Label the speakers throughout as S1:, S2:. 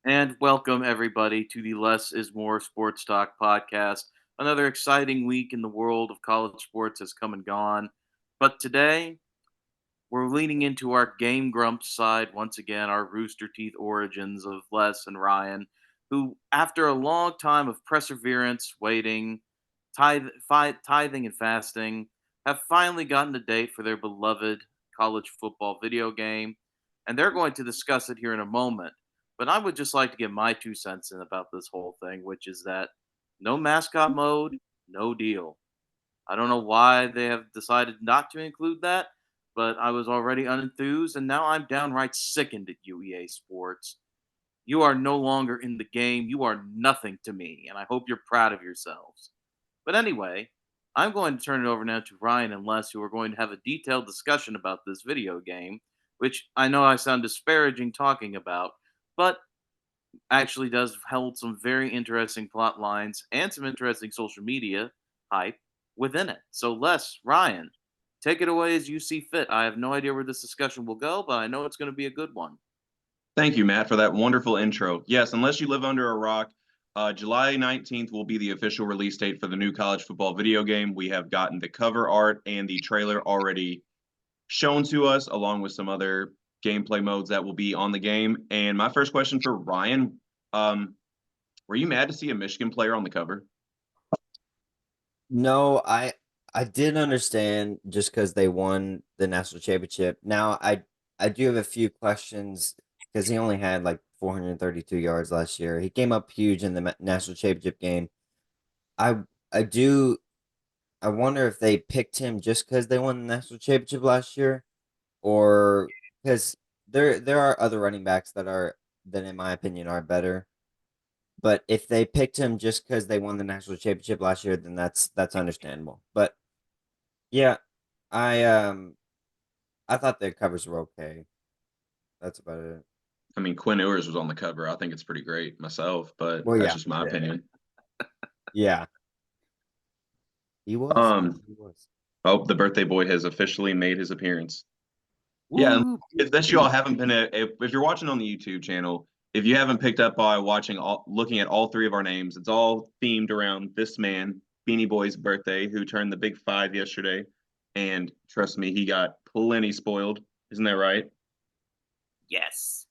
S1: And welcome everybody to the Less is More Sports Talk podcast. Another exciting week in the world of college sports has come and gone. But today, we're leaning into our Game Grumps side once again, our Rooster Teeth origins of Les and Ryan, who, after a long time of perseverance, waiting, tithing, and fasting, have finally gotten a date for their beloved college football video game. And they're going to discuss it here in a moment. But I would just like to get my 2 cents in about this whole thing, which is that no mascot mode, no deal. I don't know why they have decided not to include that, but I was already unenthused, and now I'm downright sickened at UEA Sports. You are no longer in the game. You are nothing to me, and I hope you're proud of yourselves. But anyway, I'm going to turn it over now to Ryan and Les, who are going to have a detailed discussion about this video game, which I know I sound disparaging talking about, but actually does hold some very interesting plot lines and some interesting social media hype within it. So, Les, Ryan, take it away as you see fit. I have no idea where this discussion will go, but I know it's going to be a good one.
S2: Thank you, Matt, for that wonderful intro. Yes, unless you live under a rock, July 19th will be the official release date for the new college football video game. We have gotten the cover art and the trailer already shown to us, along with some other gameplay modes that will be on the game. And my first question for Ryan, um, were you mad to see a Michigan player on the cover?
S3: No, I did understand just because they won the national championship. Now I do have a few questions because he only had like 432 yards last year. He came up huge in the national championship game. I I do I wonder if they picked him just because they won the national championship last year, or because there are other running backs that in my opinion are better. But if they picked him just because they won the national championship last year, then that's understandable. But yeah, I um I thought the covers were okay. That's about it.
S2: I mean, Quinn Ewers was on the cover. I think it's pretty great myself, but
S3: Well,
S2: that's
S3: yeah,
S2: just my
S3: yeah,
S2: opinion.
S3: yeah. He was.
S2: Um,
S3: He was.
S2: oh, the birthday boy has officially made his appearance. Yeah,
S1: Woo!
S2: if you all haven't been, if you're watching on the YouTube channel, if you haven't picked up by looking at all three of our names, it's all themed around this man, Beanie Boy's birthday, who turned the big 5 yesterday. And trust me, he got plenty spoiled. Isn't that right?
S1: Yes.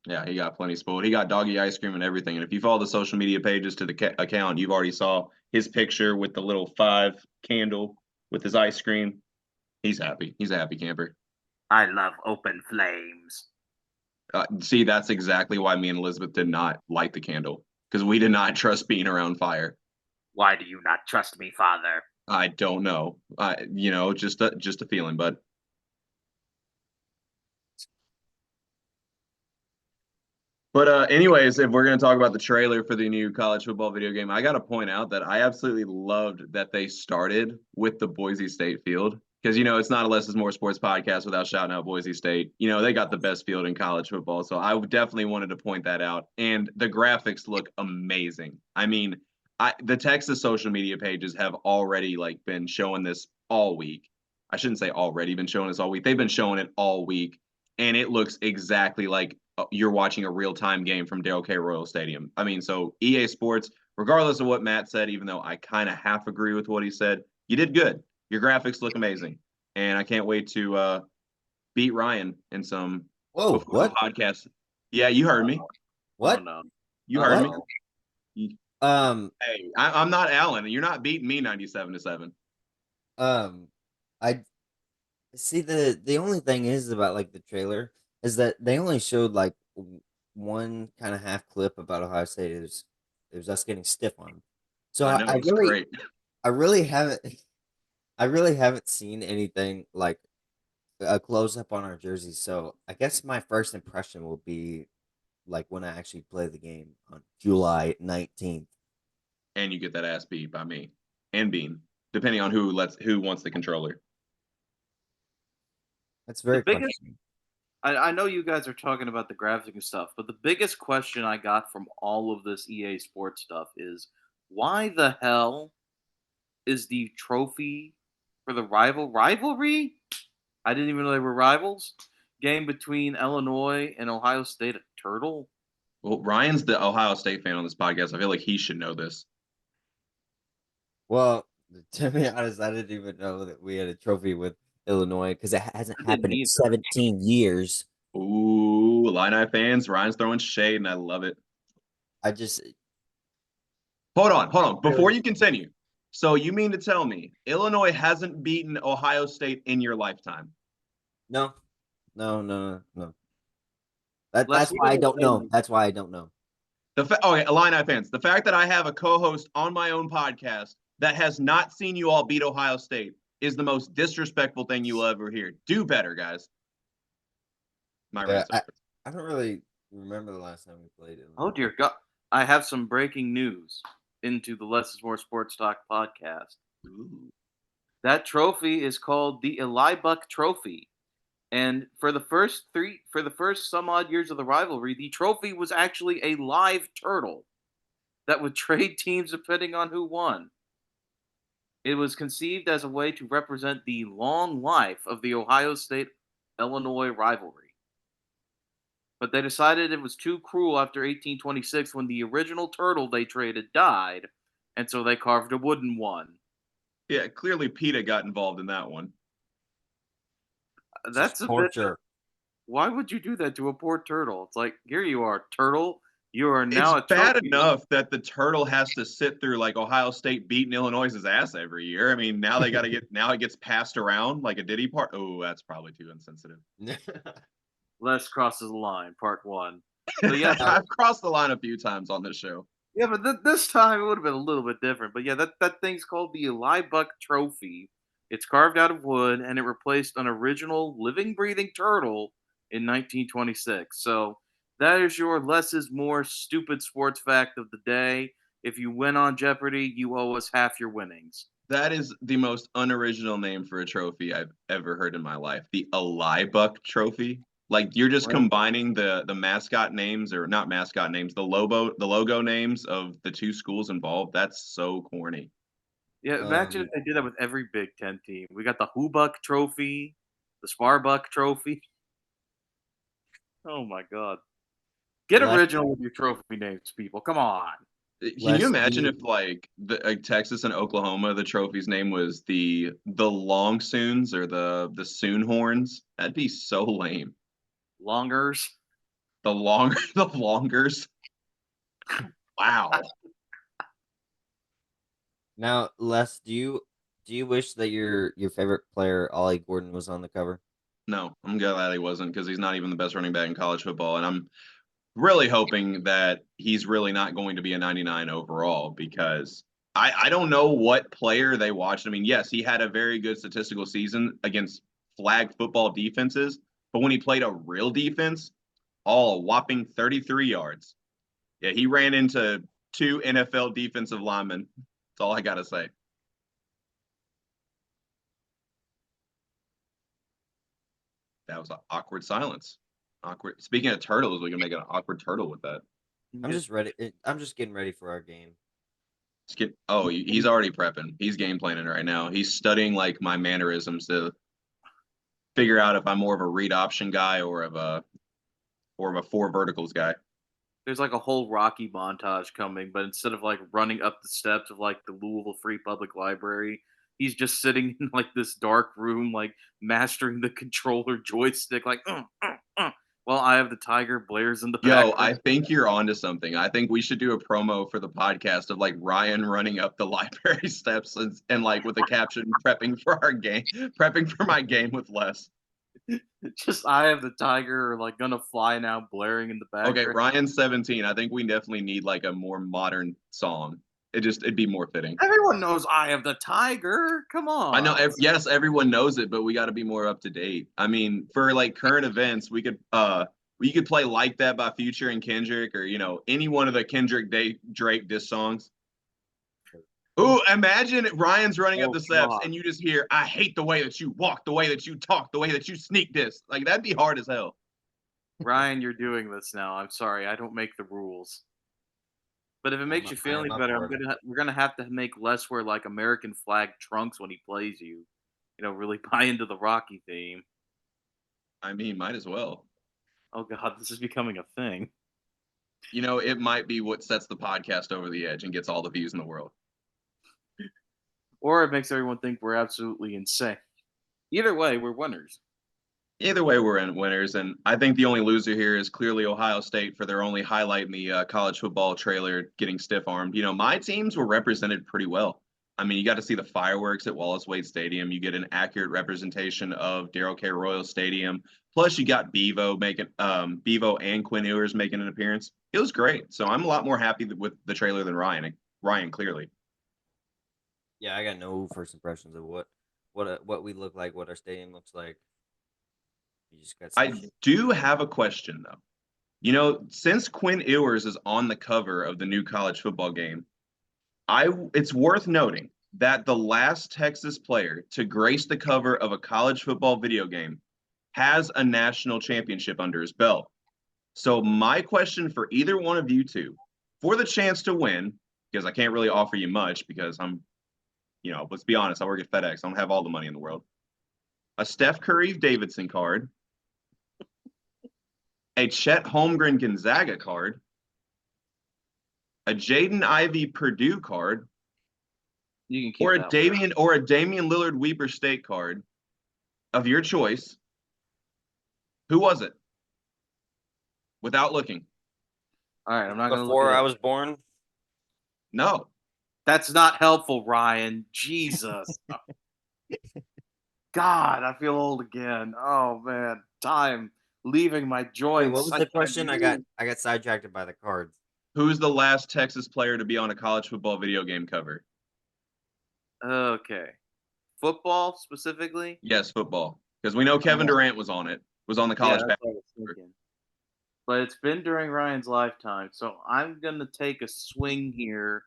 S2: Yeah, he got plenty spoiled. He got doggy ice cream and everything. And if you follow the social media pages to the account, you've already saw his picture with the little 5 candle with his ice cream. He's happy. He's a happy camper.
S1: I love open flames.
S2: See, that's exactly why me and Elizabeth did not light the candle because we did not trust being around fire.
S1: Why do you not trust me, father?
S2: I don't know. Just a feeling. But anyways, if we're gonna talk about the trailer for the new college football video game, I gotta point out that I absolutely loved that they started with the Boise State field because it's not a less is more sports podcast without shouting out Boise State. They got the best field in college football, so I definitely wanted to point that out. And the graphics look amazing. I mean, the Texas social media pages have already like been showing this all week. I shouldn't say already been showing this all week. They've been showing it all week, and it looks exactly like you're watching a real time game from Darrell K. Royal Stadium. I mean, so EA Sports, regardless of what Matt said, even though I kind of half agree with what he said, you did good. Your graphics look amazing, and I can't wait to beat Ryan in some
S3: Whoa!
S2: before the
S3: What?
S2: podcast. Yeah, you heard me.
S1: Oh
S3: What?
S1: no.
S2: You heard
S3: What?
S2: me.
S1: Uh-oh.
S2: Hey, I'm not Allen. You're not beating me 97-7.
S3: Um, I see the only thing is about like the trailer is that they only showed like one kind of half clip about Ohio State. It was us getting stiff on them. So
S2: I
S3: I,
S2: know
S3: I
S2: it's
S3: really
S2: great.
S3: I really haven't I really haven't seen anything like a close up on our jerseys. So I guess my first impression will be like when I actually play the game on July 19th.
S2: And you get that ass beat by me and Bean, depending on who wants the controller.
S3: That's
S1: The
S3: very
S1: biggest
S3: questionable.
S1: I know you guys are talking about the graphics and stuff, but the biggest question I got from all of this EA Sports stuff is why the hell is the trophy for the rivalry? I didn't even know they were rivals. Game between Illinois and Ohio State a turtle.
S2: Well, Ryan's the Ohio State fan on this podcast. I feel like he should know this.
S3: Well, to be honest, I didn't even know that we had a trophy with Illinois because it hasn't
S1: I didn't
S3: happened in
S1: either.
S3: 17 years.
S2: Ooh, Illini fans, Ryan's throwing shade, and I love it.
S3: I just
S2: Hold on. Before you continue, so you mean to tell me Illinois hasn't beaten Ohio State in your lifetime?
S3: no. That's
S1: Les,
S3: why I don't know. That's why I don't know.
S2: Okay, Illini fans, the fact that I have a co-host on my own podcast that has not seen you all beat Ohio State is the most disrespectful thing you will ever hear. Do better, guys. My
S3: Yeah,
S2: rant's over.
S3: I don't really remember the last time we played it.
S1: Oh dear God! I have some breaking news into the Less is More Sports Talk podcast.
S2: Ooh.
S1: That trophy is called the Eli Buck Trophy. And for the first some odd years of the rivalry, the trophy was actually a live turtle that would trade teams depending on who won. It was conceived as a way to represent the long life of the Ohio State Illinois rivalry. But they decided it was too cruel after 1826 when the original turtle they traded died, and so they carved a wooden one.
S2: Yeah, clearly PETA got involved in that one.
S1: That's a bit.
S3: torture.
S1: Why would you do that to a poor turtle? It's like, here you are, turtle. You are
S2: It's
S1: now a
S2: bad
S1: trophy.
S2: enough that the turtle has to sit through like Ohio State beating Illinois' ass every year. I mean, now they got to get now it gets passed around like a Diddy part. Oh, that's probably too insensitive.
S1: Les crosses the line, part one. So yeah,
S2: I've crossed the line a few times on this show.
S1: yeah, but this time it would have been a little bit different. But yeah, that thing's called the Eli Buck Trophy. It's carved out of wood, and it replaced an original living, breathing turtle in 1926. So that is your less is more stupid sports fact of the day. If you win on Jeopardy, you owe us half your winnings.
S2: That is the most unoriginal name for a trophy I've ever heard in my life. The Eli Buck Trophy. Like you're just
S1: Right.
S2: combining the mascot names or not mascot names, the logo names of the two schools involved. That's so corny.
S1: Yeah, imagine if they did that with every Big Ten team. We got the Who Buck Trophy, the Sparbuck Trophy. Oh my God. Get
S3: Les-
S1: original with your trophy names, people. Come on.
S2: Can
S3: Les,
S2: you imagine
S3: you-
S2: if like Texas and Oklahoma, the trophy's name was the Long Soons or the Soon Horns? That'd be so lame.
S1: Longers.
S2: The Longers. Wow.
S3: Now, Les, do you wish that your favorite player, Ollie Gordon, was on the cover?
S2: No, I'm glad he wasn't because he's not even the best running back in college football, and I'm really hoping that he's really not going to be a 99 overall because I don't know what player they watched. I mean, yes, he had a very good statistical season against flag football defenses, but when he played a real defense, all a whopping 33 yards. Yeah, he ran into two NFL defensive linemen. That's all I got to say. That was an awkward silence. Awkward. Speaking of turtles, we can make an awkward turtle with that.
S3: I'm just ready. I'm just getting ready for our game.
S2: Oh, he's already prepping. He's game planning right now. He's studying like my mannerisms to figure out if I'm more of a read option guy or of a four verticals guy.
S1: There's like a whole Rocky montage coming, but instead of like running up the steps of like the Louisville Free Public Library, he's just sitting in like this dark room, like mastering the controller joystick, like while Eye of the Tiger blares in the
S2: Yo,
S1: background.
S2: I think you're onto something. I think we should do a promo for the podcast of like Ryan running up the library steps and like with a caption prepping for our game, prepping for my game with Les.
S1: Just Eye of the Tiger or like Gonna Fly Now blaring in the background.
S2: Okay, Ryan's 17. I think we definitely need like a more modern song. It'd be more fitting.
S1: Everyone knows Eye of the Tiger. Come on.
S2: I know. Yes, everyone knows it, but we got to be more up to date. I mean, for like current events, we could play "Like That" by Future and Kendrick, or any one of the Kendrick Drake diss songs. Ooh, imagine Ryan's running up the steps
S1: God.
S2: and you just hear, "I hate the way that you walk, the way that you talk, the way that you sneak this." Like that'd be hard as hell.
S1: Ryan, you're doing this now. I'm sorry. I don't make the rules. But if it makes you feel any better, we're gonna have to make Les wear like American flag trunks when he plays you. Really buy into the Rocky theme.
S2: I mean, might as well.
S1: Oh God, this is becoming a thing.
S2: You know, it might be what sets the podcast over the edge and gets all the views in the world.
S1: Or it makes everyone think we're absolutely insane. Either way, we're winners.
S2: Either way, we're in winners, and I think the only loser here is clearly Ohio State for their only highlight in the college football trailer getting stiff-armed. You know, my teams were represented pretty well. I mean, you got to see the fireworks at Wallace Wade Stadium. You get an accurate representation of Darrell K. Royal Stadium. Plus, you got Bevo and Quinn Ewers making an appearance. It was great. So I'm a lot more happy with the trailer than Ryan. Ryan, clearly.
S3: Yeah, I got no first impressions of what we look like, what our stadium looks like. You just got
S2: I do have a question though. You know, since Quinn Ewers is on the cover of the new college football game, it's worth noting that the last Texas player to grace the cover of a college football video game has a national championship under his belt. So my question for either one of you two, for the chance to win, because I can't really offer you much because let's be honest, I work at FedEx. I don't have all the money in the world. A Steph Curry Davidson card, a Chet Holmgren Gonzaga card, a Jaden Ivey Purdue card,
S1: You can keep
S2: or a
S1: that
S2: Damian Lillard Weber State card of your choice. Who was it? Without looking.
S1: All right, I'm not going to look
S3: before
S1: it
S3: I
S1: up.
S3: was born.
S2: No.
S1: That's not helpful, Ryan. Jesus. God, I feel old again. Oh man, time leaving my
S3: Wait,
S1: joints.
S3: what was the question? I got sidetracked by the cards.
S2: Who's the last Texas player to be on a college football video game cover?
S1: Okay, football specifically.
S2: Yes, football. Because we know Kevin Durant was on it. Was on the college
S1: that's what I
S2: basketball.
S1: was thinking. But it's been during Ryan's lifetime, so I'm gonna take a swing here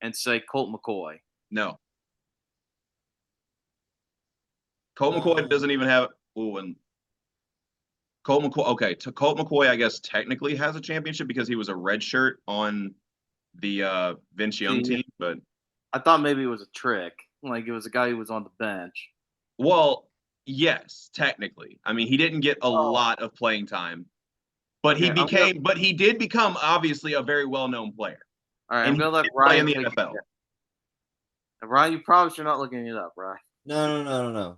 S1: and say Colt McCoy.
S2: No. Colt McCoy doesn't even have. And Colt McCoy. Okay, Colt McCoy, I guess technically has a championship because he was a red shirt on the Vince Young team. But
S1: I thought maybe it was a trick, like it was a guy who was on the bench.
S2: well, yes, technically. I mean, he didn't get a lot of playing time, but he did become obviously a very well-known player.
S1: All right,
S2: And
S1: I'm gonna let
S2: play
S1: Ryan
S2: in the
S1: take
S2: NFL.
S1: Ryan, you probably should not looking it up, right?
S3: No.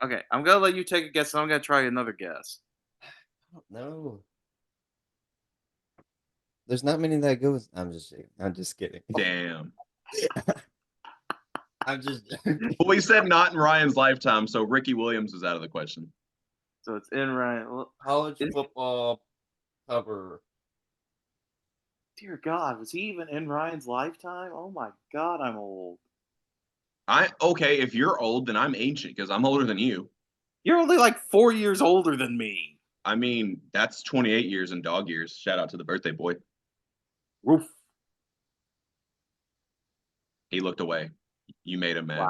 S1: Okay, I'm gonna let you take a guess, and I'm gonna try another guess.
S3: No. There's not many that goes. I'm just kidding.
S2: Damn.
S3: I'm just.
S2: Well, we said not in Ryan's lifetime, so Ricky Williams is out of the question.
S1: So it's in Ryan.
S3: College football cover.
S1: Dear God, was he even in Ryan's lifetime? Oh my God, I'm old.
S2: Okay, if you're old, then I'm ancient because I'm older than you.
S1: You're only like 4 years older than me.
S2: I mean, that's 28 years in dog years. Shout out to the birthday boy.
S1: Roof.
S2: He looked away. You made him mad.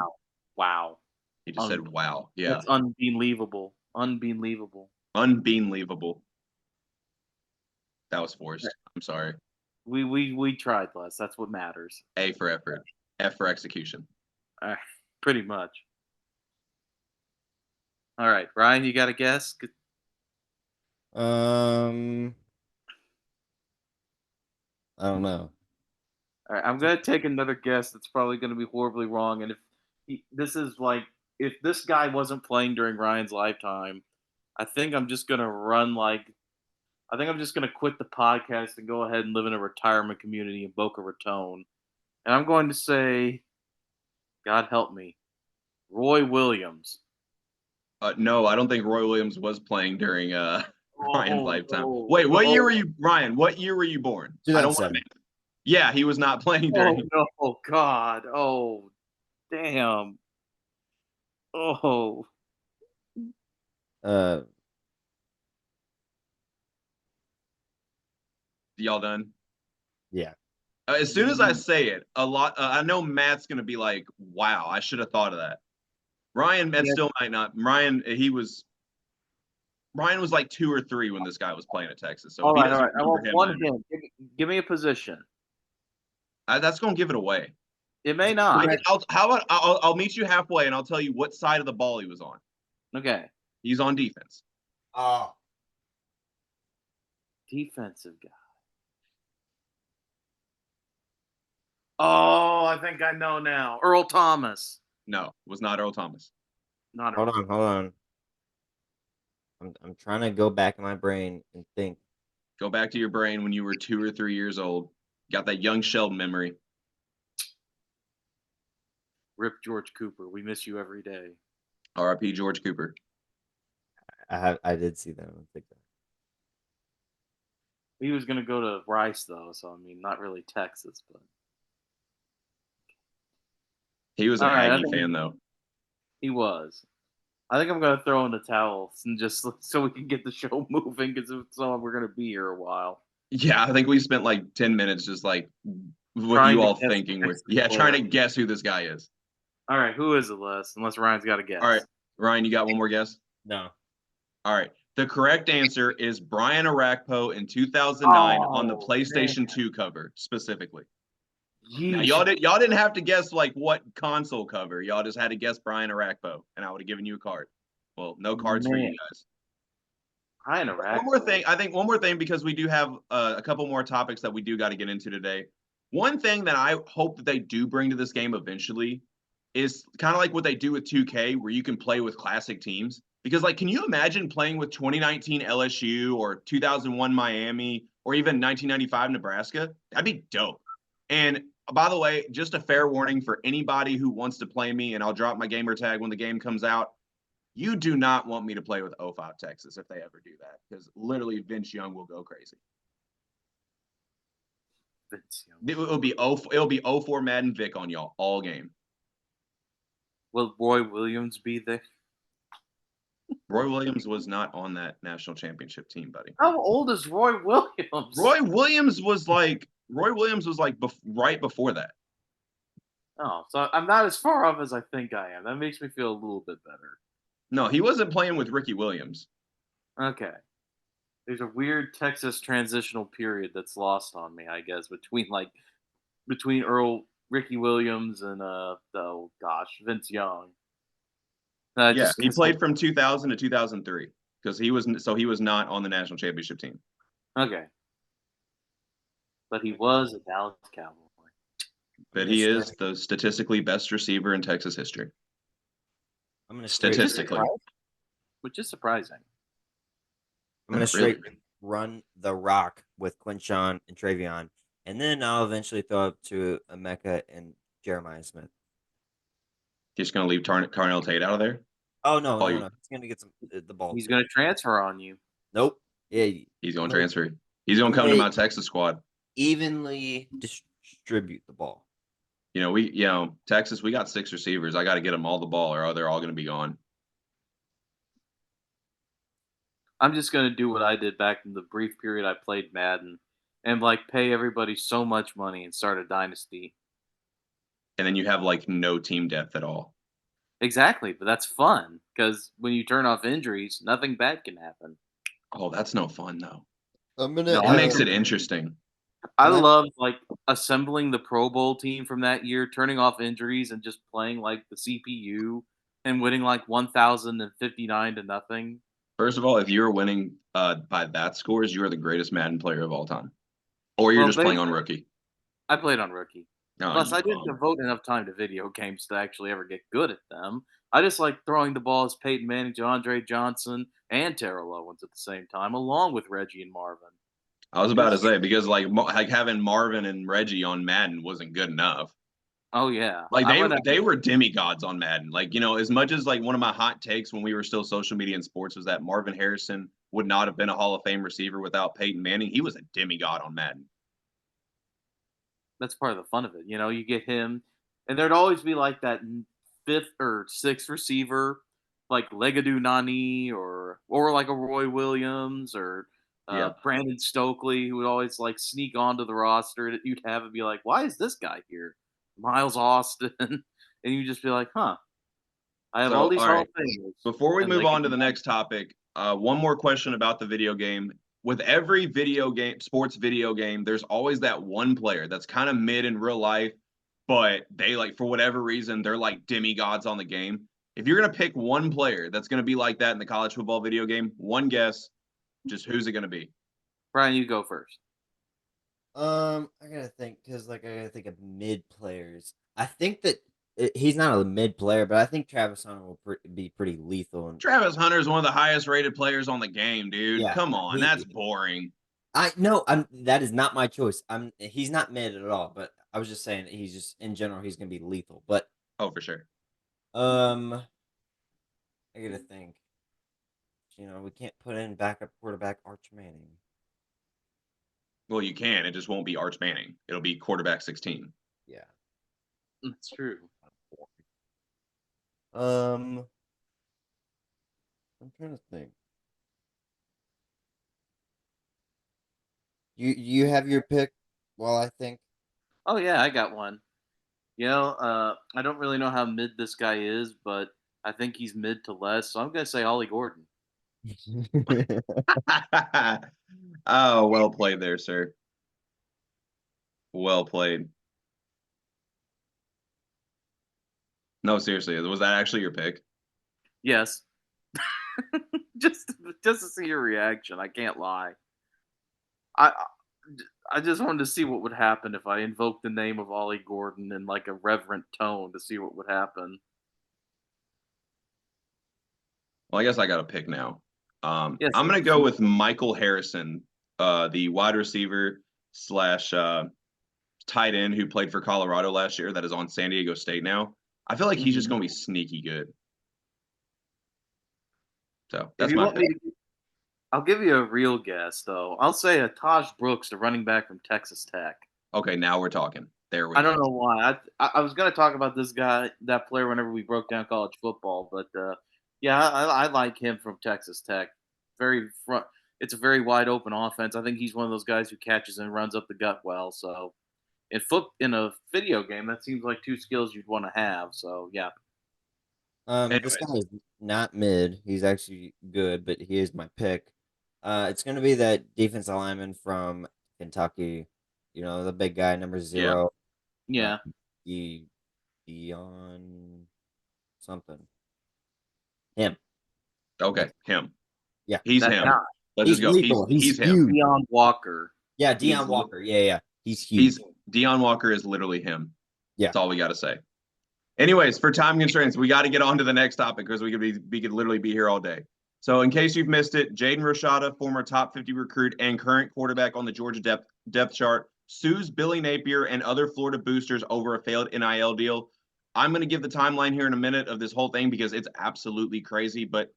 S1: Wow.
S2: He just said, wow. Yeah.
S1: That's unbelievable. Unbelievable.
S2: Unbelievable. That was forced. I'm sorry.
S1: We tried, Les. That's what matters.
S2: A for effort. F for execution.
S1: Pretty much. All right, Ryan, you got a guess?
S3: I don't know.
S1: All right, I'm gonna take another guess. That's probably gonna be horribly wrong. And if this guy wasn't playing during Ryan's lifetime, I think I'm just gonna quit the podcast and go ahead and live in a retirement community in Boca Raton. And I'm going to say, God help me, Roy Williams.
S2: No, I don't think Roy Williams was playing during Ryan's lifetime.
S1: no.
S2: Wait, what year were you, Ryan? What year were you born? I don't want
S3: 2007.
S2: to. Yeah, he was not playing during.
S1: Oh no, God. Oh, damn. Oh.
S2: Y'all done?
S3: Yeah.
S2: As soon as I say it, I know Matt's gonna be like, "Wow, I should have thought of that." Ryan, Matt still might not. Ryan was like 2 or 3 when this guy was playing at Texas. So
S1: All
S2: if he
S1: right.
S2: doesn't
S1: I
S2: remember
S1: want
S2: him,
S1: one hint. Give me a position.
S2: that's gonna give it away.
S1: It may not.
S2: I'll meet you halfway and I'll tell you what side of the ball he was on.
S1: Okay.
S2: He's on defense.
S3: Oh.
S1: Defensive guy. Oh, I think I know now. Earl Thomas.
S2: No, it was not Earl Thomas.
S1: Not
S3: Hold
S1: Earl.
S3: on, hold on. I'm trying to go back in my brain and think.
S2: Go back to your brain when you were 2 or 3 years old. Got that young Sheldon memory.
S1: Rip George Cooper. We miss you every day.
S2: R.I.P. George Cooper.
S3: I did see that on TikTok.
S1: He was gonna go to Rice though, so I mean, not really Texas, but
S2: He was an
S1: all right. I
S2: Aggie
S1: think
S2: fan, though.
S1: he was. I think I'm gonna throw in the towels and just so we can get the show moving because so we're gonna be here a while.
S2: Yeah, I think we spent like 10 minutes just like what
S1: Trying
S2: you
S1: to
S2: all
S1: guess
S2: thinking
S1: the
S2: with.
S1: Texas
S2: Yeah, trying to
S1: player.
S2: guess who this guy is.
S1: All right, who is it, Les? Unless Ryan's got a guess.
S2: All right, Ryan, you got one more guess?
S3: No.
S2: All right. The correct answer is Brian Arakpo in 2009 on the
S1: Oh,
S2: PlayStation 2 cover specifically. Now
S1: yeesh.
S2: y'all didn't have to guess like what console cover. Y'all just had to guess Brian Arakpo, and I would have given you a card. Well, no cards for you
S1: Man,
S2: guys.
S1: Ryan
S2: One more thing. I think one more thing because we do have a couple more topics that we do got to get into today. One thing that I hope that they do bring to this game eventually is kind of like what they do with 2K, where you can play with classic teams. Because, like, can you imagine playing with 2019 LSU or 2001 Miami or even 1995 Nebraska? That'd be dope. And by the way, just a fair warning for anybody who wants to play me, and I'll drop my gamer tag when the game comes out. You do not want me to play with 05 Texas if they ever do that, because literally Vince Young will go crazy.
S1: Vince Young.
S2: It'll be 04 Madden Vic on y'all all game.
S1: Will Roy Williams be there?
S2: Roy Williams was not on that national championship team, buddy.
S1: How old is Roy Williams?
S2: Roy Williams was like right before that.
S1: Oh, so I'm not as far off as I think I am. That makes me feel a little bit better.
S2: No, he wasn't playing with Ricky Williams.
S1: Okay. There's a weird Texas transitional period that's lost on me, I guess, between Ricky Williams and oh gosh, Vince Young.
S2: Yeah,
S1: Just
S2: he
S1: 'cause
S2: played from 2000 to 2003 because he was not on the national championship team.
S1: okay, but he was a Dallas Cowboy.
S2: But he is the statistically best receiver in Texas history.
S3: I'm gonna
S2: Statistically.
S1: Which is surprising.
S3: I'm gonna
S2: Not
S3: straight
S2: really.
S3: run the rock with Quinshawn and Travion, and then I'll eventually throw up to Emeka and Jeremiah Smith.
S2: He's going to leave Carnell Tate out of there.
S3: Oh no,
S2: Oh,
S3: no,
S2: you-
S3: no! He's gonna get the ball.
S1: He's
S3: too.
S1: going to transfer on you.
S3: Nope. Yeah,
S2: He's going
S3: I'm
S2: to
S3: gonna
S2: transfer. He's going to come to my Texas squad.
S3: evenly distribute the ball.
S2: Texas, we got 6 receivers. I got to get them all the ball, or they're all going to be gone.
S1: I'm just going to do what I did back in the brief period I played Madden and pay everybody so much money and start a dynasty.
S2: And then you have like no team depth at all.
S1: Exactly, but that's fun because when you turn off injuries, nothing bad can happen.
S2: Oh, that's no fun though.
S3: I'm gonna.
S1: No,
S2: It makes it interesting.
S1: I
S3: Can I-
S1: love assembling the Pro Bowl team from that year, turning off injuries and just playing like the CPU and winning 1,059 to nothing.
S2: First of all, if you're winning by that scores, you are the greatest Madden player of all time. Or you're
S1: Well,
S2: just playing on rookie.
S1: I played on rookie.
S2: Oh,
S1: Plus,
S2: you
S1: I didn't
S2: bum.
S1: devote enough time to video games to actually ever get good at them. I just like throwing the ball as Peyton Manning, DeAndre Johnson, and Terrell Owens at the same time, along with Reggie and Marvin.
S2: I was about to say because like having Marvin and Reggie on Madden wasn't good enough.
S1: Oh yeah,
S2: Like
S1: I went
S2: they were demigods on Madden. Like, as much as like one of my hot takes when we were still social media and sports was that Marvin Harrison would not have been a Hall of Fame receiver without Peyton Manning. He was a demigod on Madden.
S1: That's part of the fun of it. You get him, and there'd always be that fifth or sixth receiver, like Legadoo Nani or like a Roy Williams or
S2: Yeah.
S1: Brandon Stokely, who would always sneak onto the roster that you'd have and be like, why is this guy here? Miles Austin, and you just be like, huh. I have all these
S2: all
S1: Hall
S2: right.
S1: of Famers.
S2: Before we
S1: and
S2: move on to
S1: Legadoo
S2: the
S1: Nani.
S2: next topic, one more question about the video game. With every video game, sports video game, there's always that one player that's kind of mid in real life, but they for whatever reason, they're like demigods on the game. If you're going to pick one player that's going to be like that in the college football video game, one guess, just who's it going to be?
S1: Brian, you go first.
S3: I gotta think because I gotta think of mid players. I think that he's not a mid player, but I think Travis Hunter will be pretty lethal. And
S2: Travis Hunter is one of the highest rated players on the game, dude.
S3: yeah,
S2: Come on, that's
S3: he.
S2: boring.
S3: I no, I'm that is not my choice. He's not mid at all, but I was just saying he's just in general he's gonna be lethal. But
S2: Oh, for sure.
S3: I gotta think. We can't put in backup quarterback Arch Manning.
S2: Well, you can. It just won't be Arch Manning. It'll be quarterback 16.
S3: Yeah.
S1: That's true.
S3: I'm trying to think. You have your pick while I think.
S1: Oh yeah, I got one. I don't really know how mid this guy is, but I think he's mid to less. So I'm gonna say Ollie Gordon.
S2: Oh, well played there, sir. Well played. No, seriously, was that actually your pick?
S1: Yes. just just to see your reaction. I can't lie. I I I just wanted to see what would happen if I invoked the name of Ollie Gordon in like a reverent tone to see what would happen.
S2: Well, I guess I got a pick now.
S1: Yes,
S2: I'm gonna go with Michael Harrison, the wide receiver slash tight end who played for Colorado last year that is on San Diego State now. I feel like he's just
S1: Mhm.
S2: gonna be sneaky good. So
S1: If
S2: that's
S1: you
S2: my
S1: want me
S2: pick.
S1: to, I'll give you a real guess though. I'll say a Taj Brooks, the running back from Texas Tech.
S2: Okay, now we're talking. There we
S1: I don't
S2: go.
S1: know why. I was gonna talk about this guy, that player, whenever we broke down college football, but yeah, I like him from Texas Tech. Very front. It's a very wide open offense. I think he's one of those guys who catches and runs up the gut well. So in a video game, that seems like two skills you'd want to have. So yeah,
S3: This guy
S2: Anyways,
S3: is not mid. He's actually good, but he is my pick. It's gonna be that defensive lineman from Kentucky. The big guy, number
S2: yeah.
S3: 0. Uh,
S1: yeah,
S3: De Dion something. Him.
S2: Okay, him.
S3: Yeah,
S2: He's
S1: that
S2: him.
S1: guy,
S2: Let's just
S3: he's
S2: go.
S3: lethal. He's
S2: He's him.
S3: huge.
S1: Deion Walker.
S3: Yeah,
S2: He's
S3: Deion Walker. Yeah. He's
S2: he's
S3: huge.
S2: Deion Walker is literally him.
S3: Yeah.
S2: That's all we got to say. Anyways, for time constraints, we got to get on to the next topic because we could literally be here all day. So, in case you've missed it, Jaden Rashada, former top 50 recruit and current quarterback on the Georgia depth chart, sues Billy Napier and other Florida boosters over a failed NIL deal. I'm going to give the timeline here in a minute of this whole thing because it's absolutely crazy. But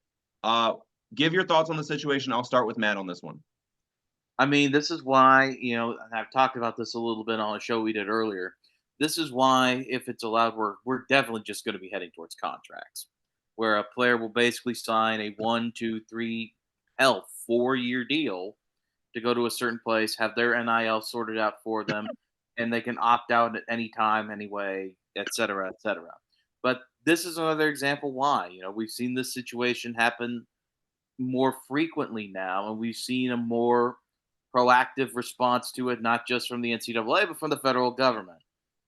S2: give your thoughts on the situation. I'll start with Matt on this one.
S1: I mean, this is why, and I've talked about this a little bit on a show we did earlier. This is why, if it's allowed, we're definitely just going to be heading towards contracts, where a player will basically sign a 1, 2, 3, hell, 4 year deal to go to a certain place, have their NIL sorted out for them, and they can opt out at any time, anyway, et cetera, et cetera. But this is another example why, we've seen this situation happen more frequently now, and we've seen a more proactive response to it, not just from the NCAA, but from the federal government.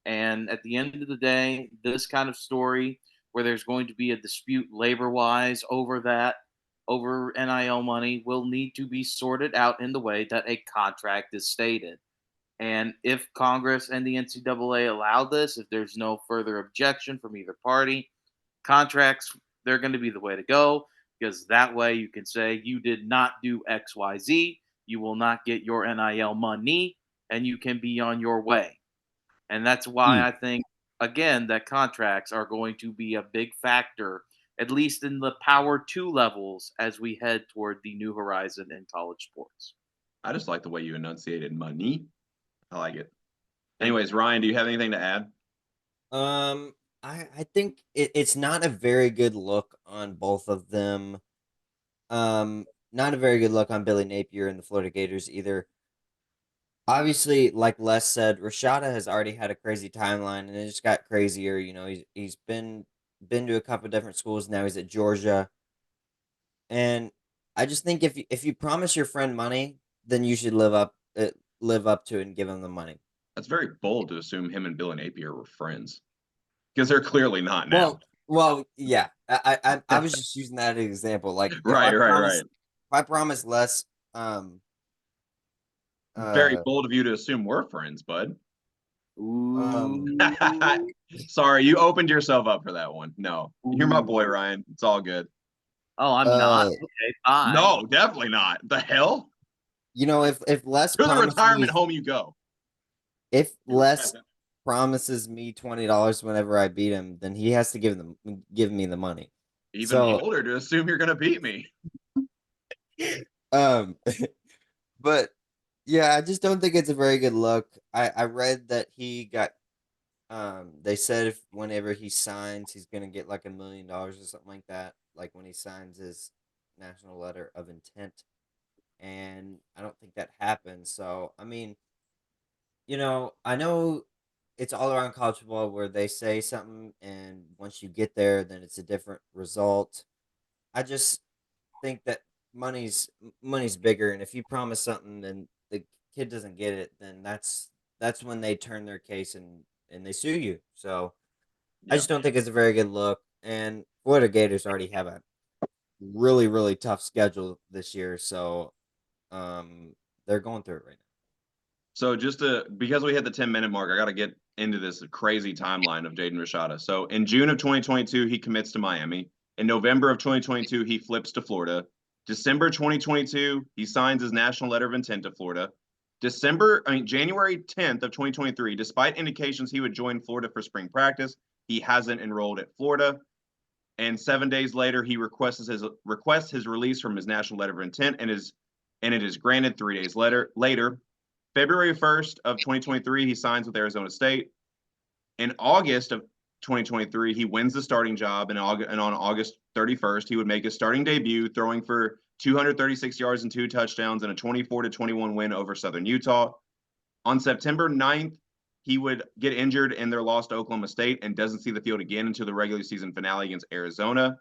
S1: And at the end of the day, this kind of story where there's going to be a dispute labor wise over NIL money, will need to be sorted out in the way that a contract is stated. And if Congress and the NCAA allow this, if there's no further objection from either party, contracts, they're going to be the way to go, because that way you can say you did not do XYZ, you will not get your NIL money, and you can be on your way. And that's why I think, again, that contracts are going to be a big factor, at least in the Power 2 levels, as we head toward the new horizon in college sports.
S2: I just like the way you enunciated money. I like it.
S1: Thank
S2: Anyways, Ryan, do you have anything to add?
S3: I think it's not a very good look on both of them. Not a very good look on Billy Napier and the Florida Gators either. Obviously, like Les said, Rashada has already had a crazy timeline, and it just got crazier. He's been to a couple different schools. Now he's at Georgia, and I just think if you promise your friend money, then you should live up to it and give him the money.
S2: That's very bold to assume him and Billy Napier were friends because they're clearly not now.
S3: Well, yeah. I was just using that as an example. Like,
S2: Right.
S3: if I promise Les,
S2: Very
S3: Uh,
S2: bold of you to assume we're friends, bud.
S3: um,
S1: Ooh.
S2: Sorry, you opened yourself up for that one. No, you're my boy,
S1: Ooh.
S2: Ryan. It's all good.
S1: Oh, I'm not.
S3: uh,
S1: Okay, bye.
S2: No, definitely not. The hell?
S3: if Les
S2: To the
S3: promised me
S2: retirement home you go.
S3: if
S2: You regret
S3: Les
S2: that.
S3: promises me $20 whenever I beat him, then he has to give me the money.
S2: Even
S3: So
S2: bolder to assume you're gonna beat me.
S3: um but yeah, I just don't think it's a very good look. I read that he got they said if whenever he signs he's gonna get like $1 million or something like that, like when he signs his national letter of intent. And I don't think that happens. So I mean, I know it's all around college football where they say something and once you get there then it's a different result. I just think that money's bigger, and if you promise something and the kid doesn't get it, then that's when they turn their case and they sue you. So I
S2: Yeah.
S3: just don't think it's a very good look. And Florida Gators already have a really, really tough schedule this year, so they're going through it right
S2: So because we hit the 10-minute mark, I got to get into this crazy timeline of Jaden Rashada. So in June of 2022, he commits to Miami. In November of 2022, he flips to Florida. December 2022, he signs his national letter of intent to Florida. January 10th of 2023, despite indications he would join Florida for spring practice, he hasn't enrolled at Florida. And 7 days later, he requests his release from his national letter of intent, and it is granted 3 days later. February 1st of 2023, he signs with Arizona State. In August of 2023, he wins the starting job, and on August 31st, he would make his starting debut, throwing for 236 yards and 2 touchdowns in a 24-21 win over Southern Utah. On September 9th, he would get injured in their loss to Oklahoma State and doesn't see the field again until the regular season finale against Arizona.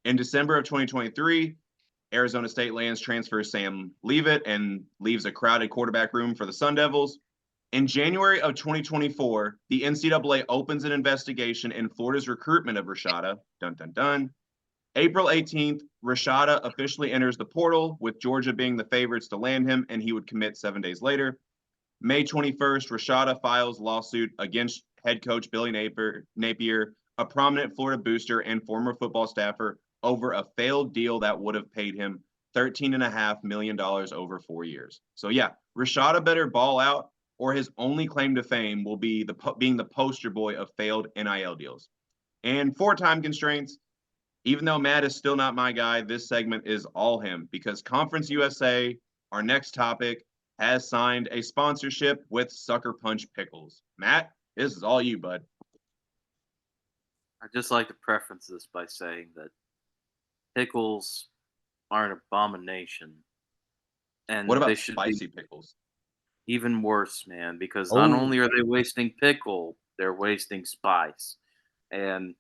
S2: In December of 2023, Arizona State lands transfer Sam Leavitt and leaves a crowded quarterback room for the Sun Devils. In January of 2024, the NCAA opens an investigation in Florida's recruitment of Rashada. Dun, dun, dun. April 18th, Rashada officially enters the portal, with Georgia being the favorites to land him, and he would commit 7 days later. May 21st, Rashada files lawsuit against head coach Billy Napier, a prominent Florida booster and former football staffer, over a failed deal that would have paid him $13.5 million over 4 years. So yeah, Rashada better ball out, or his only claim to fame will be being the poster boy of failed NIL deals. And for time constraints, even though Matt is still not my guy, this segment is all him, because Conference USA, our next topic, has signed a sponsorship with Sucker Punch Pickles. Matt, this is all you, bud.
S1: I'd just like to preference this by saying that pickles are an abomination,
S2: What
S1: and they
S2: about
S1: should be
S2: spicy pickles?
S1: even worse, man, because not
S3: now.
S1: only are they wasting pickle, they're wasting spice. And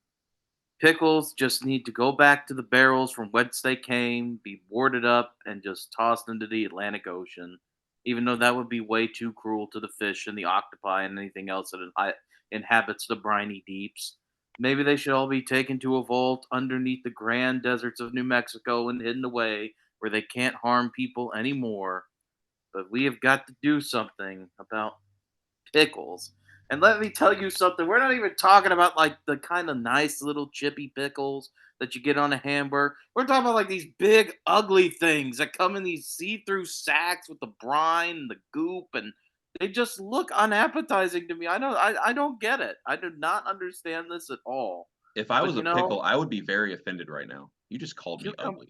S1: pickles just need to go back to the barrels from whence they came, be boarded up, and just tossed into the Atlantic Ocean. Even though that would be way too cruel to the fish and the octopi and anything else that inhabits the briny deeps. Maybe they should all be taken to a vault underneath the grand deserts of New Mexico and hidden away where they can't harm people anymore. But we have got to do something about pickles. And let me tell you something, we're not even talking about like the kind of nice little chippy pickles that you get on a hamburger. We're talking about like these big, ugly things that come in these see through sacks with the brine and the goop, and they just look unappetizing to me. I don't get it. I do not understand this at all.
S2: If I
S1: But
S2: was a pickle, I would be very offended right now. You just called me
S1: cucumber
S2: ugly.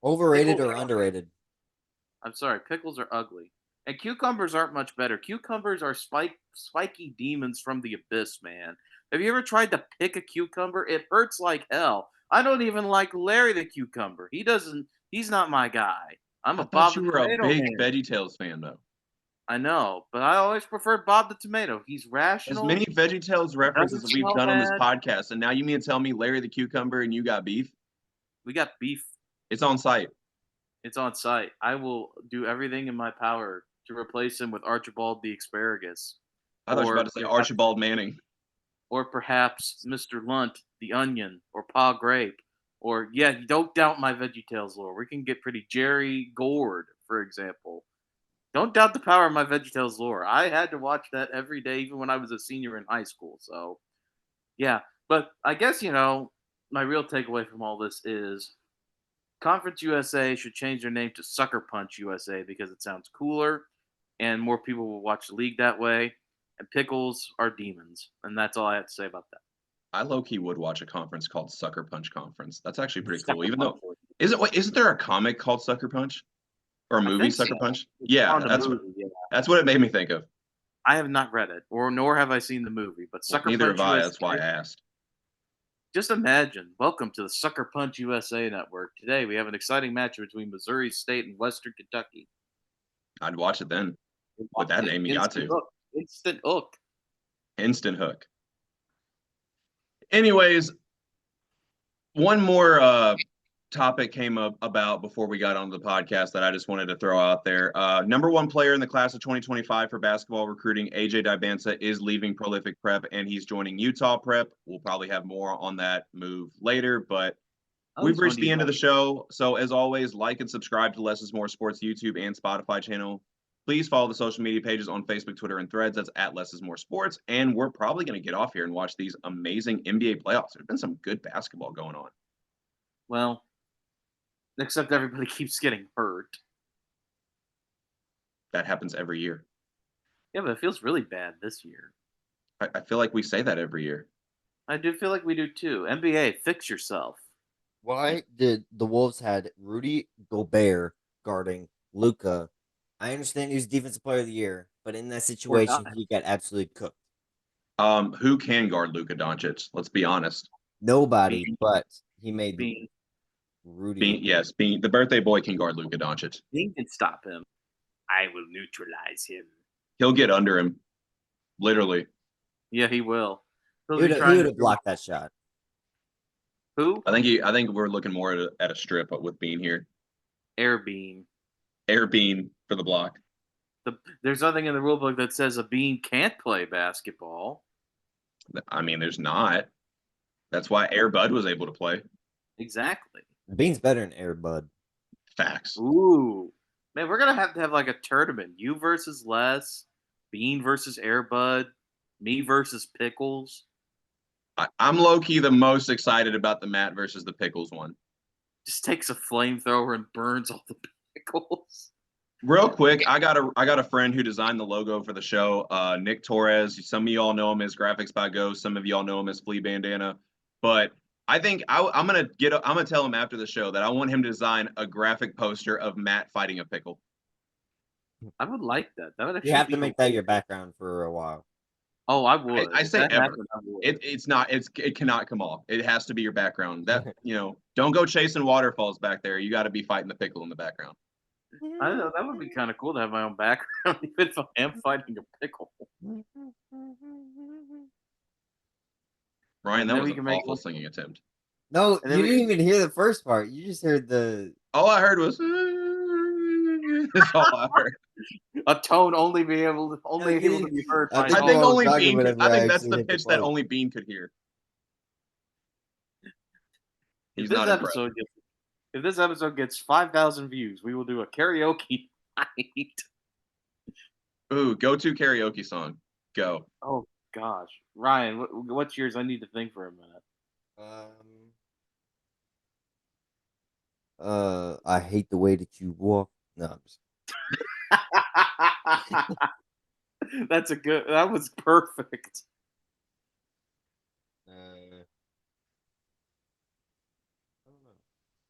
S3: Overrated
S1: pickles
S3: or underrated?
S1: I'm sorry, pickles are ugly. And cucumbers aren't much better. Cucumbers are spiky demons from the abyss, man. Have you ever tried to pick a cucumber? It hurts like hell. I don't even like Larry the cucumber. He's not my guy. I'm
S2: I
S1: a
S2: thought
S1: Bob
S2: you
S1: the
S2: were a
S1: tomato
S2: big
S1: man.
S2: VeggieTales fan, though.
S1: I know, but I always preferred Bob the tomato. He's
S2: As
S1: rational.
S2: many VeggieTales
S1: He
S2: references
S1: doesn't
S2: as we've
S1: smell
S2: done on this
S1: bad.
S2: podcast, and now you mean to tell me Larry the Cucumber and you got beef?
S1: We got beef.
S2: It's on site.
S1: It's on site. I will do everything in my power to replace him with Archibald the asparagus.
S2: I thought you were about
S1: Or
S2: to say
S1: perhaps
S2: Archibald Manning.
S1: or perhaps Mr. Lunt, the Onion, or Pa Grape, or yeah, don't doubt my VeggieTales lore. We can get pretty Jerry Gord, for example. Don't doubt the power of my VeggieTales lore. I had to watch that every day, even when I was a senior in high school. So, yeah. But I guess, my real takeaway from all this is Conference USA should change their name to Sucker Punch USA because it sounds cooler and more people will watch the league that way. And pickles are demons. And that's all I have to say about that.
S2: I low-key would watch a conference called Sucker Punch Conference. That's actually pretty
S1: Sucker
S2: cool. Even
S1: Punch.
S2: though isn't there a comic called Sucker Punch? Or a
S1: I
S2: movie
S1: think
S2: Sucker
S1: so.
S2: Punch?
S1: It's
S2: Yeah,
S1: on the
S2: that's
S1: movie, yeah.
S2: what it made me think of.
S1: I have not read it, or nor have I seen the movie. But
S2: Well,
S1: Sucker
S2: neither
S1: Punch
S2: have I.
S1: USA.
S2: That's why I asked.
S1: Just imagine. Welcome to the Sucker Punch USA Network. Today we have an exciting match between Missouri State and Western Kentucky.
S2: I'd watch it then. With that name, you got
S1: Instant
S2: to.
S1: hook. Instant hook.
S2: Instant hook. Anyways, one more topic came up about before we got onto the podcast that I just wanted to throw out there. Number one player in the class of 2025 for basketball recruiting, AJ Dybansa, is leaving Prolific Prep and he's joining Utah Prep. We'll probably have more on that move later, but we've reached the end of the show. So as always, like and subscribe to Less is More Sports YouTube and Spotify channel. Please follow the social media pages on Facebook, Twitter, and Threads. That's at Less is More Sports. And we're probably going to get off here and watch these amazing NBA playoffs. There's been some good basketball going on.
S1: Well, except everybody keeps getting hurt.
S2: That happens every year.
S1: Yeah, but it feels really bad this year.
S2: I feel like we say that every year.
S1: I do feel like we do too. NBA, fix yourself.
S3: Why did the Wolves had Rudy Gobert guarding Luca? I understand he was Defensive Player of the Year, but in that situation,
S1: not.
S3: he got absolutely cooked.
S2: Who can guard Luka Doncic? Let's be honest.
S3: Nobody,
S1: Bean.
S3: but he made
S1: Bean.
S3: Rudy.
S2: Bean, the birthday boy can guard Luka Doncic.
S1: Bean can stop him. I will neutralize him.
S2: He'll get under him, literally.
S1: Yeah, he will.
S3: He would have blocked that shot.
S1: Who?
S2: I think we're looking more at a strip with Bean here.
S1: Air Bean.
S2: Air Bean for the block.
S1: There's nothing in the rule book that says a bean can't play basketball.
S2: I mean, there's not. That's why Air Bud was able to play.
S1: Exactly.
S3: Bean's better than Air Bud.
S2: Facts.
S1: Ooh. Man, we're going to have like a tournament. You versus Les, Bean versus Air Bud, me versus Pickles.
S2: I'm low-key the most excited about the Matt versus the Pickles one.
S1: Just takes a flamethrower and burns all the pickles.
S2: Real quick, I got a friend who designed the logo for the show, Nick Torres. Some of y'all know him as Graphics by Ghost. Some of y'all know him as Flea Bandana. But I think I'm gonna tell him after the show that I want him to design a graphic poster of Matt fighting a pickle.
S1: I would like that. That would actually
S3: You have
S1: be
S3: to make that your background for a while.
S1: Oh, I would.
S2: I
S1: If
S2: say
S1: that
S2: ever.
S1: happened, I would.
S2: It cannot come off. It has to be your background. That don't go chasing waterfalls back there. You got to be fighting the pickle in the background.
S1: I don't know. That would be kind of cool to have my own background, even if I am fighting a pickle.
S2: Ryan, that
S1: Then
S2: was
S1: we
S2: an
S1: can make
S2: awful
S1: one-
S2: singing attempt.
S3: No,
S1: And then
S3: you
S1: we-
S3: didn't even hear the first part. You just heard the.
S2: All I heard was. That's all I heard.
S1: A tone only able to be heard
S3: I
S1: by
S3: think
S2: I think
S3: all
S2: only
S3: talking
S2: Bean.
S3: whenever
S2: I
S3: I
S2: think that's
S3: actually
S2: the
S3: hit the
S2: pitch that
S3: part.
S2: only Bean could hear. He's
S1: If this
S2: not impressed.
S1: episode gets 5,000 views, we will do a karaoke night.
S2: Ooh, go-to karaoke song. Go.
S1: Oh gosh, Ryan, what's yours? I need to think for a minute.
S3: I hate the way that you walk. No, I'm just.
S1: That's a good. That was perfect.
S3: I don't know.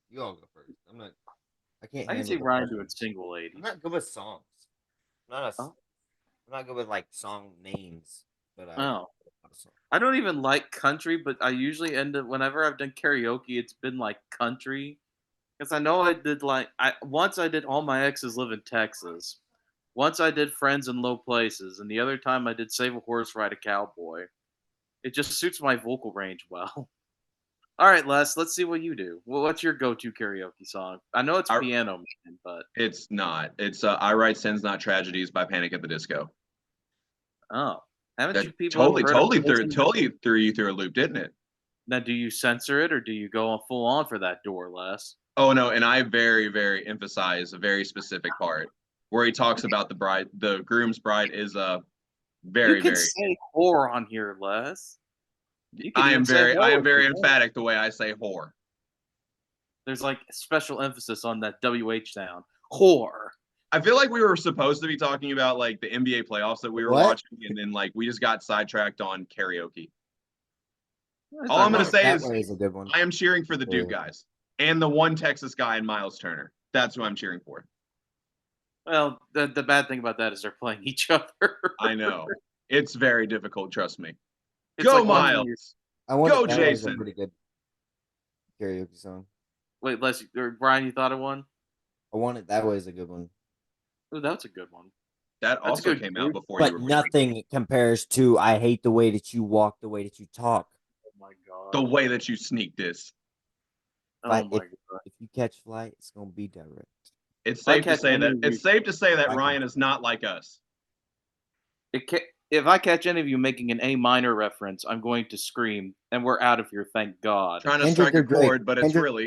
S3: You all go first. I'm not. I can't.
S1: I can
S3: handle
S1: see
S3: the
S1: Ryan
S3: pressure.
S1: doing single lady.
S3: I'm not good with songs. I'm not a.
S1: Oh.
S3: I'm not good with like song names, but I.
S1: Oh, I don't even like country, but I usually end up whenever I've done karaoke, it's been like country. Because I know I did once I did All My Exes Live in Texas. Once I did Friends in Low Places, and the other time I did Save a Horse, Ride a Cowboy. It just suits my vocal range well. All right, Les, let's see what you do. Well, what's your go-to karaoke song? I know it's Piano Man, but
S2: It's not. It's I Write Sins Not Tragedies by Panic at the Disco.
S1: oh, haven't
S2: That
S1: you people ever heard of
S2: totally threw you through a loop, didn't it?
S1: Now, do you censor it or do you go full on for that door, Les?
S2: Oh no, and I very, very emphasize a very specific part where he talks about the groom's bride is
S1: You
S2: very,
S1: can
S2: very.
S1: say whore on here, Les. You can
S2: I
S1: even
S2: am
S1: say
S2: very, I
S1: whore
S2: am
S1: if
S2: very
S1: you want.
S2: emphatic the way I say whore.
S1: There's like special emphasis on that WH sound. Whore.
S2: I feel like we were supposed to be talking about like the NBA playoffs that we were
S3: What?
S2: watching, and then like we just got sidetracked on karaoke.
S1: Let's
S2: All
S1: talk
S2: I'm gonna
S1: about
S2: say
S3: That
S2: is
S3: way is a good one.
S2: I am cheering for the Duke
S3: Yeah.
S2: guys and the one Texas guy in Miles Turner. That's who I'm cheering for.
S1: Well, the bad thing about that is they're playing each other.
S2: I know it's very difficult. Trust me.
S1: It's
S2: Go
S1: like watching your-
S2: Miles.
S3: I wanted
S2: Go
S3: that was a
S2: Jason.
S3: pretty good karaoke song.
S1: Wait, Les or Brian, you thought of one?
S3: I wanted that was a good one.
S1: Ooh, that's a good one.
S2: That
S1: That's
S2: also
S1: good,
S2: came
S1: dude.
S2: out before you
S3: But
S2: were born.
S3: nothing compares to I hate the way that you walk, the way that you talk.
S1: Oh my god.
S2: The way that you sneak this.
S1: Oh
S3: But
S1: my god.
S3: if you catch flight, it's gonna be direct.
S2: It's
S1: If I
S2: safe to
S1: catch
S2: say
S1: any
S2: that
S1: of you-
S2: it's safe to say that
S3: I can-
S2: Ryan is not like us.
S1: If I catch any of you making an A minor reference, I'm going to scream, and we're out of here. Thank God.
S2: Trying to
S3: Kendrick
S2: strike a
S3: or Drake?
S2: chord, but it's
S3: Kendrick-
S2: really